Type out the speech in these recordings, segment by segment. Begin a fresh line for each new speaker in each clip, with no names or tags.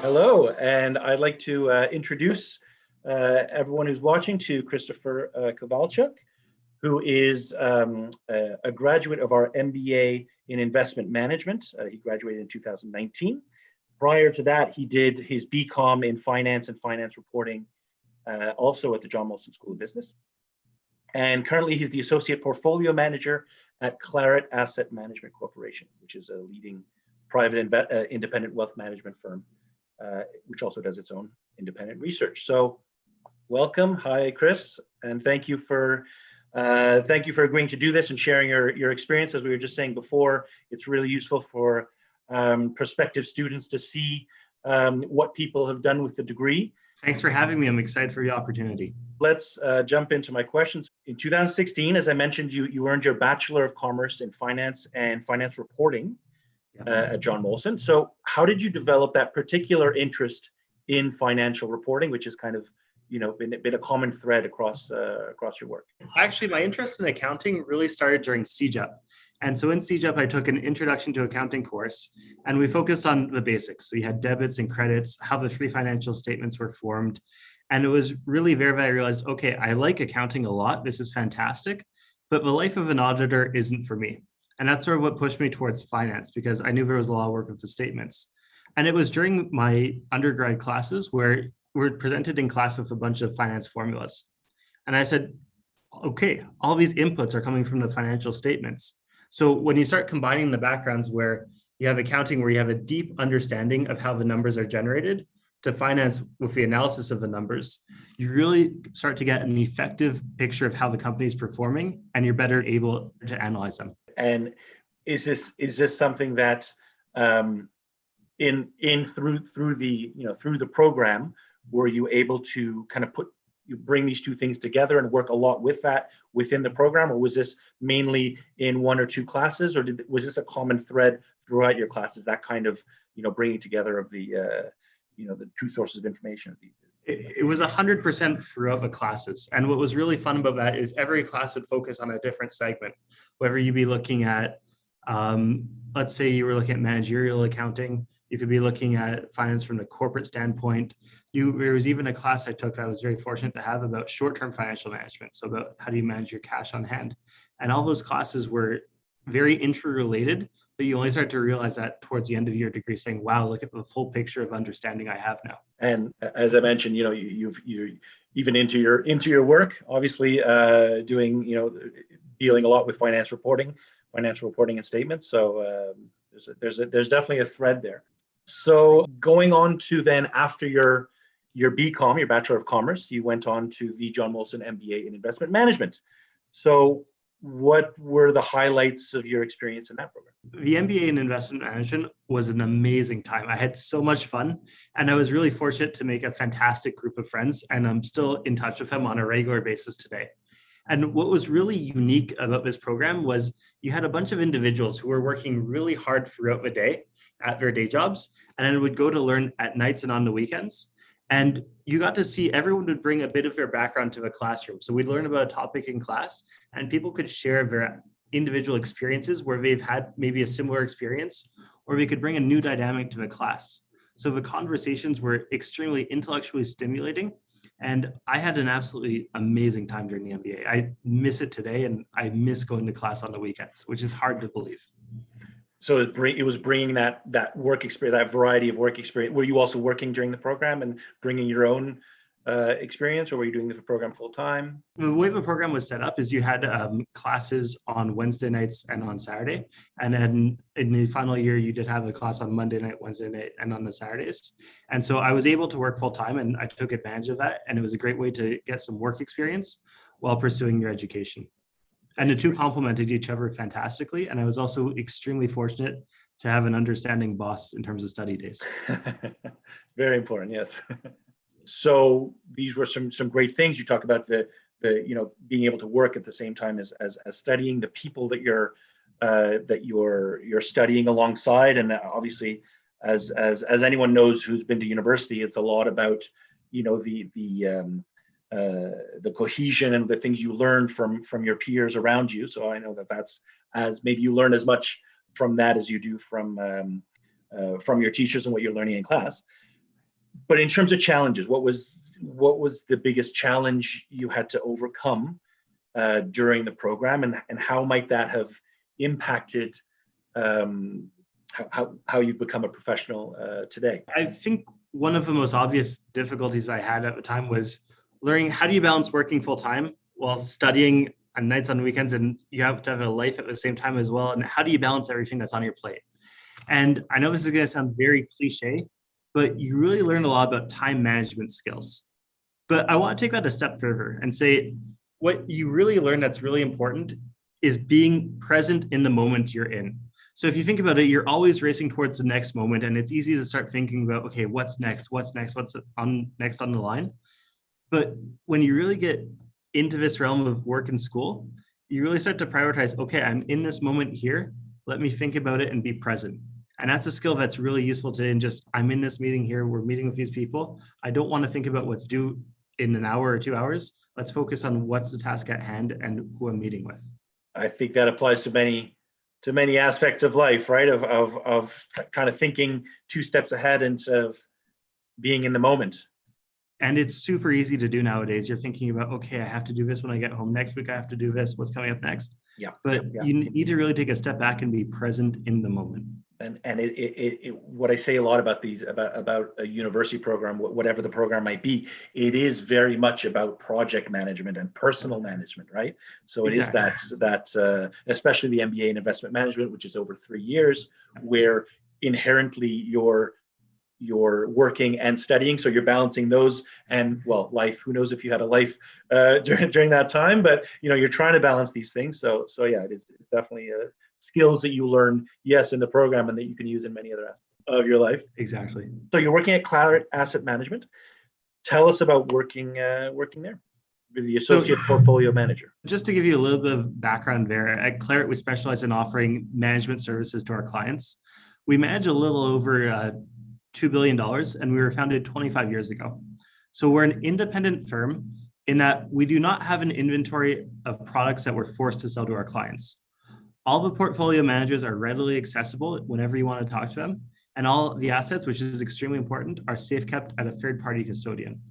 Hello, and I'd like to introduce everyone who's watching to Christopher Kovalchuk, who is a graduate of our MBA in investment management. He graduated in 2019. Prior to that, he did his BCom in finance and finance reporting, also at the John Molson School of Business. And currently, he's the associate portfolio manager at Claret Asset Management Corporation, which is a leading private independent wealth management firm, which also does its own independent research. So, welcome, hi, Chris, and thank you for agreeing to do this and sharing your experience. As we were just saying before, it's really useful for prospective students to see what people have done with the degree.
Thanks for having me. I'm excited for the opportunity.
Let's jump into my questions. In 2016, as I mentioned, you earned your Bachelor of Commerce in Finance and Finance Reporting at John Molson. So how did you develop that particular interest in financial reporting, which is kind of, been a common thread across your work?
Actually, my interest in accounting really started during CJEP. And so in CJEP, I took an introduction to accounting course, and we focused on the basics. So you had debits and credits, how the three financial statements were formed. And it was really there I realized, okay, I like accounting a lot. This is fantastic, but the life of an auditor isn't for me. And that's sort of what pushed me towards finance, because I knew there was a lot of work with the statements. And it was during my undergrad classes where we're presented in class with a bunch of finance formulas. And I said, okay, all these inputs are coming from the financial statements. So when you start combining the backgrounds where you have accounting, where you have a deep understanding of how the numbers are generated, to finance with the analysis of the numbers, you really start to get an effective picture of how the company is performing, and you're better able to analyze them.
And is this something that through the program, were you able to kind of bring these two things together and work a lot with that within the program, or was this mainly in one or two classes, or was this a common thread throughout your classes, that kind of bringing together of the the two sources of information?
It was 100% throughout the classes. And what was really fun about that is every class would focus on a different segment. Whether you be looking at, let's say you were looking at managerial accounting, you could be looking at finance from the corporate standpoint. There was even a class I took that I was very fortunate to have about short-term financial management. So about how do you manage your cash on hand? And all those classes were very interrelated, but you only start to realize that towards the end of your degree, saying, wow, look at the full picture of understanding I have now.
And as I mentioned, you're even into your work, obviously doing, dealing a lot with financial reporting and statements. So there's definitely a thread there. So going on to then after your BCom, your Bachelor of Commerce, you went on to the John Molson MBA in investment management. So what were the highlights of your experience in that program?
The MBA in investment management was an amazing time. I had so much fun, and I was really fortunate to make a fantastic group of friends, and I'm still in touch with them on a regular basis today. And what was really unique about this program was you had a bunch of individuals who were working really hard throughout the day at their day jobs, and then would go to learn at nights and on the weekends. And you got to see everyone would bring a bit of their background to the classroom. So we'd learn about a topic in class, and people could share their individual experiences where they've had maybe a similar experience, or they could bring a new dynamic to the class. So the conversations were extremely intellectually stimulating, and I had an absolutely amazing time during the MBA. I miss it today, and I miss going to class on the weekends, which is hard to believe.
So it was bringing that work experience, that variety of work experience. Were you also working during the program and bringing your own experience, or were you doing the program full time?
The way the program was set up is you had classes on Wednesday nights and on Saturday. And then in the final year, you did have a class on Monday night, Wednesday night, and on the Saturdays. And so I was able to work full time, and I took advantage of that. And it was a great way to get some work experience while pursuing your education. And the two complemented each other fantastically. And I was also extremely fortunate to have an understanding boss in terms of study days.
Very important, yes. So these were some great things. You talk about the being able to work at the same time as studying, the people that you're studying alongside, and obviously, as anyone knows who's been to university, it's a lot about the cohesion and the things you learn from your peers around you. So I know that's as maybe you learn as much from that as you do from your teachers and what you're learning in class. But in terms of challenges, what was the biggest challenge you had to overcome during the program, and how might that have impacted how you've become a professional today?
I think one of the most obvious difficulties I had at the time was learning how do you balance working full time while studying on nights on weekends, and you have to have a life at the same time as well. And how do you balance everything that's on your plate? And I know this is going to sound very cliche, but you really learn a lot about time management skills. But I want to take that a step further and say what you really learn that's really important is being present in the moment you're in. So if you think about it, you're always racing towards the next moment, and it's easy to start thinking about, okay, what's next, what's next on the line. But when you really get into this realm of work and school, you really start to prioritize, okay, I'm in this moment here, let me think about it and be present. And that's a skill that's really useful today. And just, I'm in this meeting here, we're meeting with these people. I don't want to think about what's due in an hour or 2 hours. Let's focus on what's the task at hand and who I'm meeting with.
I think that applies to many aspects of life, right? Of kind of thinking 2 steps ahead instead of being in the moment.
And it's super easy to do nowadays. You're thinking about, okay, I have to do this when I get home. Next week, I have to do this. What's coming up next?
Yeah.
But you need to really take a step back and be present in the moment.
And what I say a lot about about a university program, whatever the program might be, it is very much about project management and personal management, right? So it is that especially the MBA in investment management, which is over 3 years, where inherently you're working and studying, so you're balancing those and, well, life. Who knows if you had a life during that time, but you're trying to balance these things. So yeah, it's definitely skills that you learn, yes, in the program, and that you can use in many other aspects of your life.
Exactly.
So you're working at Claret Asset Management. Tell us about working there with the associate portfolio manager.
Just to give you a little bit of background there, at Claret, we specialize in offering management services to our clients. We manage a little over $2 billion, and we were founded 25 years ago. So we're an independent firm in that we do not have an inventory of products that we're forced to sell to our clients. All the portfolio managers are readily accessible whenever you want to talk to them, and all the assets, which is extremely important, are safe kept at a third-party custodian.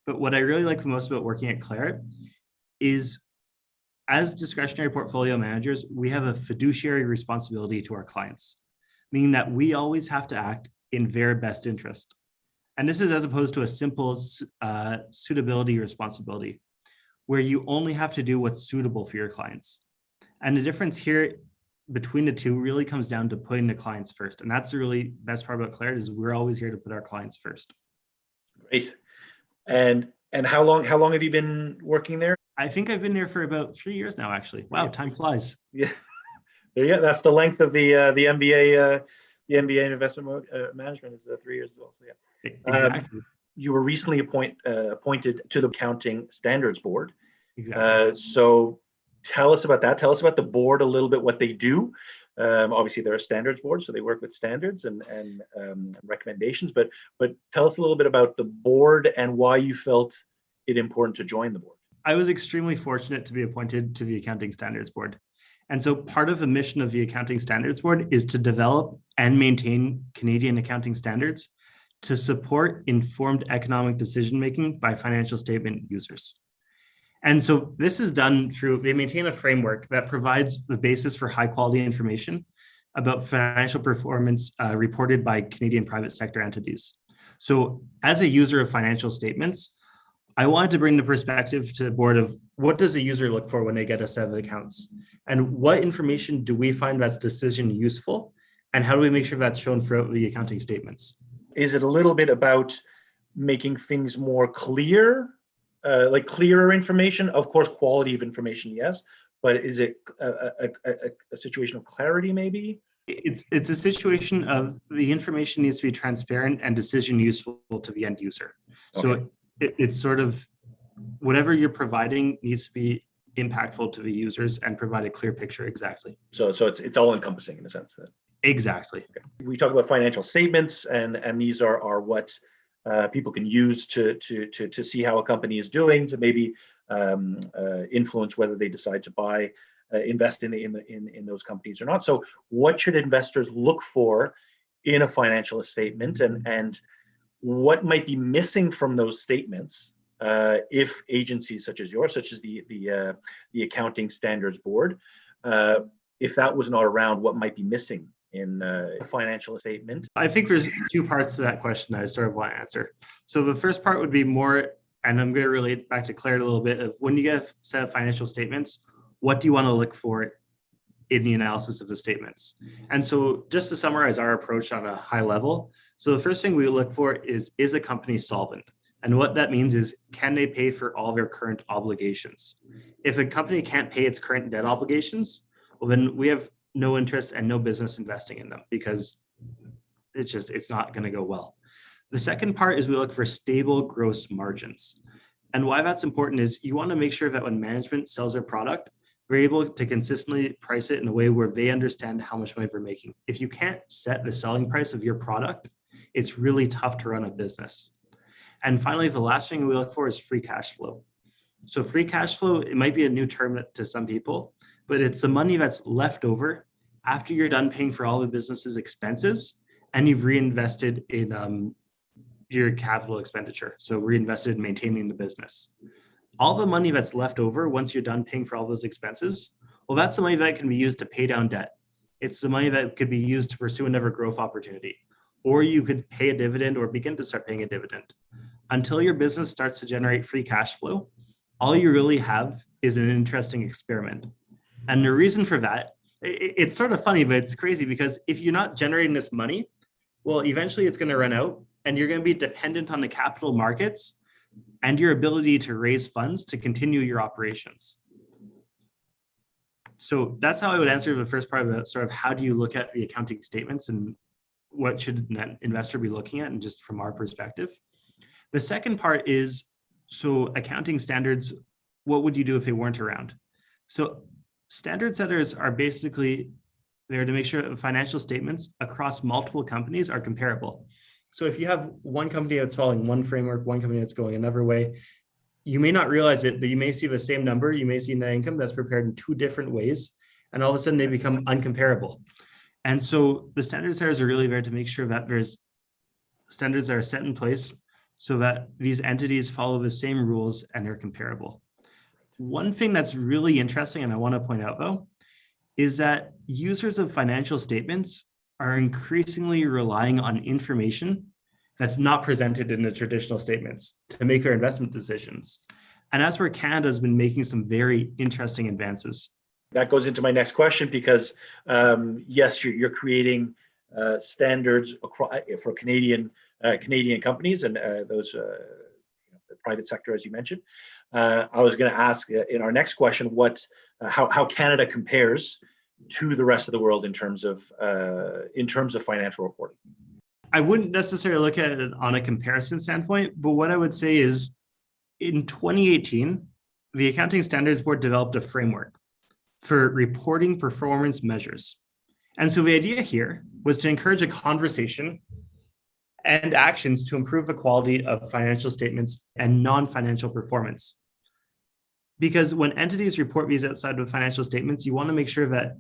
But what I really like the most about working at Claret is, as discretionary portfolio managers, we have a fiduciary responsibility to our clients, meaning that we always have to act in their best interest. And this is as opposed to a simple suitability responsibility, where you only have to do what's suitable for your clients. And the difference here between the two really comes down to putting the clients first. And that's the really best part about Claret, is we're always here to put our clients first.
Great. And how long have you been working there?
I think I've been there for about 3 years now, actually. Wow, time flies.
Yeah. Yeah, that's the length of the MBA. The MBA in investment management is 3 years as well. So yeah.
Exactly.
You were recently appointed to the Accounting Standards Board.
Exactly.
So tell us about that. Tell us about the board a little bit, what they do. Obviously, they're a standards board, so they work with standards and recommendations. But tell us a little bit about the board and why you felt it important to join the board.
I was extremely fortunate to be appointed to the Accounting Standards Board. And so part of the mission of the Accounting Standards Board is to develop and maintain Canadian accounting standards to support informed economic decision-making by financial statement users. And so this is done through, they maintain a framework that provides the basis for high quality information about financial performance reported by Canadian private sector entities. So as a user of financial statements, I wanted to bring the perspective to the board of what does a user look for when they get a set of accounts? And what information do we find that's decision useful? And how do we make sure that's shown throughout the accounting statements?
Is it a little bit about making things more clear, like clearer information? Of course, quality of information, yes, but is it a situation of clarity maybe?
It's a situation of the information needs to be transparent and decision useful to the end user. Okay. So it's sort of whatever you're providing needs to be impactful to the users and provide a clear picture. Exactly.
So it's all encompassing in a sense that.
Exactly.
Okay. We talk about financial statements, and these are what people can use to see how a company is doing, to maybe influence whether they decide to invest in those companies or not. So what should investors look for in a financial statement, and what might be missing from those statements if agencies such as yours, such as the Accounting Standards Board, if that was not around, what might be missing in a financial statement?
I think there's two parts to that question I sort of want to answer. So the first part would be more, and I'm going to relate back to Claret a little bit, of when you get a set of financial statements, what do you want to look for in the analysis of the statements? And so just to summarize our approach on a high level, so the first thing we look for is a company solvent? And what that means is, can they pay for all their current obligations? If a company can't pay its current debt obligations, well, then we have no interest and no business investing in them, because it's not going to go well. The second part is we look for stable gross margins. And why that's important is you want to make sure that when management sells their product, we're able to consistently price it in a way where they understand how much money they're making. If you can't set the selling price of your product, it's really tough to run a business. And finally, the last thing we look for is free cash flow. So free cash flow, it might be a new term to some people, but it's the money that's left over after you're done paying for all the business's expenses and you've reinvested in your capital expenditure. So reinvested in maintaining the business. All the money that's left over once you're done paying for all those expenses, well, that's the money that can be used to pay down debt. It's the money that could be used to pursue another growth opportunity. Or you could pay a dividend or begin to start paying a dividend. Until your business starts to generate free cash flow, all you really have is an interesting experiment. And the reason for that, it's sort of funny, but it's crazy, because if you're not generating this money, well, eventually it's going to run out and you're going to be dependent on the capital markets and your ability to raise funds to continue your operations. So that's how I would answer the first part about sort of how do you look at the accounting statements and what should an investor be looking at, and just from our perspective. The second part is, so accounting standards, what would you do if they weren't around? So standard setters are basically there to make sure that financial statements across multiple companies are comparable. So if you have one company that's following one framework, one company that's going another way, you may not realize it, but you may see the same number. You may see net income that's prepared in two different ways, and all of a sudden they become uncomparable. And so the standard setters are really there to make sure that there's standards that are set in place so that these entities follow the same rules and they're comparable. One thing that's really interesting, and I want to point out though, is that users of financial statements are increasingly relying on information that's not presented in the traditional statements to make their investment decisions. And that's where Canada has been making some very interesting advances.
That goes into my next question, because yes, you're creating standards for Canadian companies and those the private sector, as you mentioned. I was going to ask in our next question how Canada compares to the rest of the world in terms of financial reporting.
I wouldn't necessarily look at it on a comparison standpoint, but what I would say is in 2018, the Accounting Standards Board developed a framework for reporting performance measures. And so the idea here was to encourage a conversation and actions to improve the quality of financial statements and non-financial performance. Because when entities report these outside of financial statements, you want to make sure that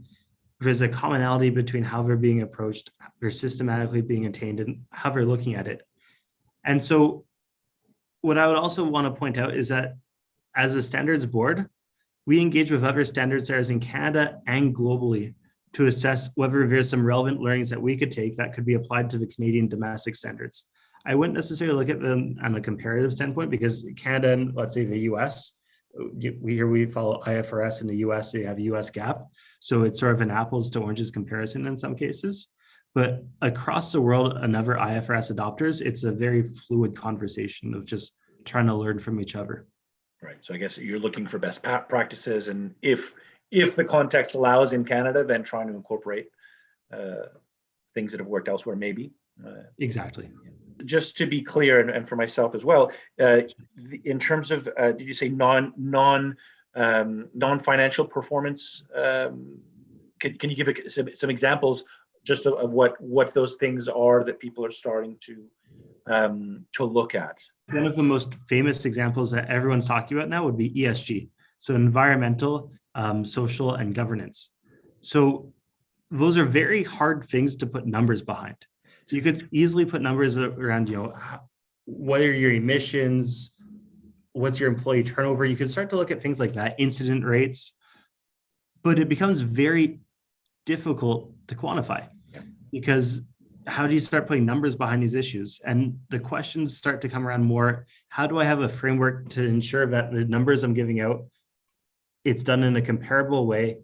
there's a commonality between how they're being approached, they're systematically being attained, and how they're looking at it. And so what I would also want to point out is that as a standards board, we engage with other standards setters in Canada and globally to assess whether there's some relevant learnings that we could take that could be applied to the Canadian domestic standards. I wouldn't necessarily look at them on a comparative standpoint, because Canada and let's say the US, we follow IFRS. In the US, they have US GAAP. So it's sort of an apples to oranges comparison in some cases. But across the world, another IFRS adopters, it's a very fluid conversation of just trying to learn from each other.
Right. So I guess you're looking for best practices, and if the context allows in Canada, then trying to incorporate things that have worked elsewhere, maybe.
Exactly.
Just to be clear, and for myself as well, in terms of did you say non-financial performance? Can you give some examples just of what those things are that people are starting to look at?
One of the most famous examples that everyone's talking about now would be ESG, so environmental, social, and governance. So those are very hard things to put numbers behind. You could easily put numbers around, what are your emissions? What's your employee turnover? You could start to look at things like that, incident rates, but it becomes very difficult to quantify because how do you start putting numbers behind these issues? And the questions start to come around more, how do I have a framework to ensure that the numbers I'm giving out, it's done in a comparable way?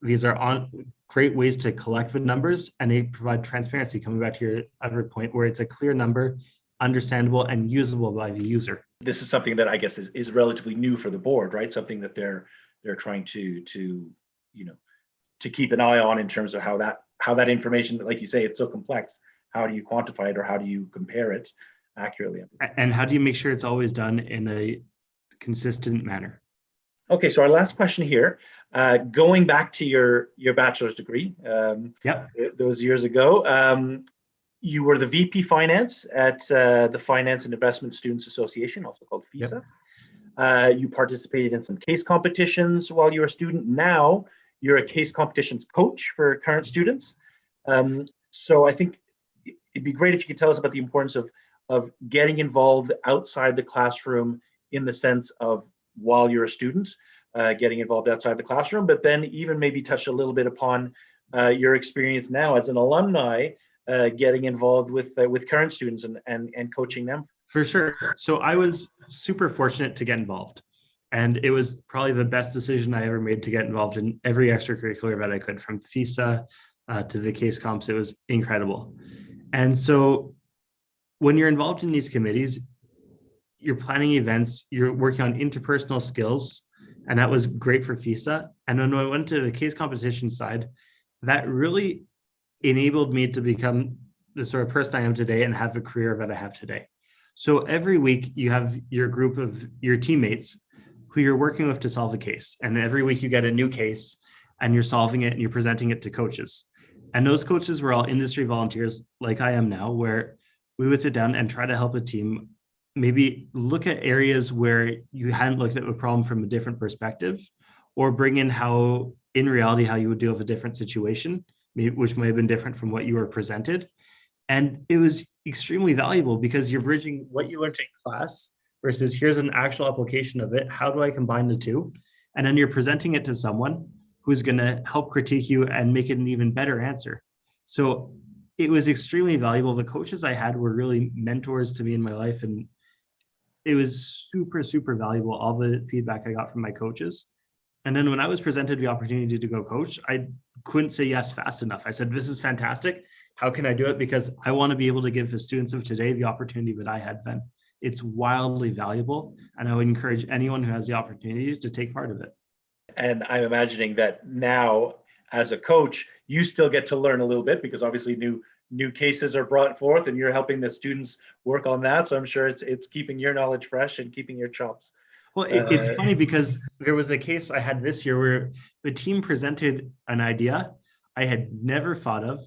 These are great ways to collect the numbers, and they provide transparency, coming back to your other point, where it's a clear number, understandable and usable by the user.
This is something that I guess is relatively new for the board, right? Something that they're trying to keep an eye on in terms of how that information, like you say, it's so complex. How do you quantify it, or how do you compare it accurately?
And how do you make sure it's always done in a consistent manner?
Okay, so our last question here, going back to your bachelor's degree, those years ago, you were the VP Finance at the Finance and Investment Students Association, also called FISA. You participated in some case competitions while you were a student. Now you're a case competitions coach for current students. So I think it'd be great if you could tell us about the importance of getting involved outside the classroom, in the sense of while you're a student, getting involved outside the classroom, but then even maybe touch a little bit upon your experience now as an alumni, getting involved with current students and coaching them.
For sure. So I was super fortunate to get involved, and it was probably the best decision I ever made to get involved in every extracurricular that I could, from FISA to the case comps. It was incredible. And so when you're involved in these committees, you're planning events, you're working on interpersonal skills, and that was great for FISA. And then when I went to the case competition side, that really enabled me to become the sort of person I am today and have the career that I have today. So every week you have your group of your teammates who you're working with to solve a case. And every week you get a new case and you're solving it and you're presenting it to coaches. And those coaches were all industry volunteers like I am now, where we would sit down and try to help a team maybe look at areas where you hadn't looked at the problem from a different perspective, or bring in how, in reality, how you would deal with a different situation, which might have been different from what you were presented. And it was extremely valuable because you're bridging what you learned in class versus here's an actual application of it. How do I combine the two? And then you're presenting it to someone who's going to help critique you and make it an even better answer. So it was extremely valuable. The coaches I had were really mentors to me in my life, and it was super, super valuable, all the feedback I got from my coaches. And then when I was presented the opportunity to go coach, I couldn't say yes fast enough. I said, this is fantastic. How can I do it? Because I want to be able to give the students of today the opportunity that I had then. It's wildly valuable. And I would encourage anyone who has the opportunity to take part of it.
And I'm imagining that now, as a coach, you still get to learn a little bit, because obviously new cases are brought forth and you're helping the students work on that. So I'm sure it's keeping your knowledge fresh and keeping your chops.
Well, it's funny because there was a case I had this year where the team presented an idea I had never thought of,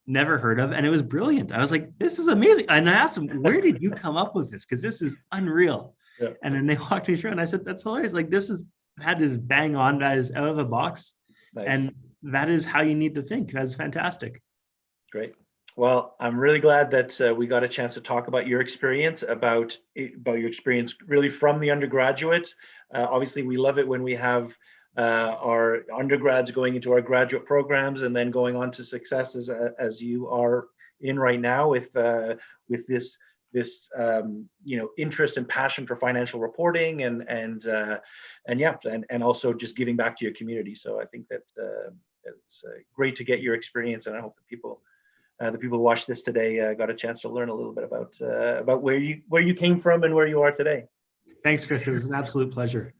never heard of, and it was brilliant. I was like, this is amazing. And I asked them, where did you come up with this? Because this is unreal. Yeah. And then they walked me through and I said, that's hilarious. Like, that is bang on, that is out of the box. Nice. And that is how you need to think. That's fantastic.
Great. Well, I'm really glad that we got a chance to talk about your experience, about your experience really from the undergraduate. Obviously, we love it when we have our undergrads going into our graduate programs and then going on to successes as you are in right now with this interest and passion for financial reporting and also just giving back to your community. So I think that it's great to get your experience, and I hope that the people who watch this today got a chance to learn a little bit about where you came from and where you are today.
Thanks, Chris. It was an absolute pleasure.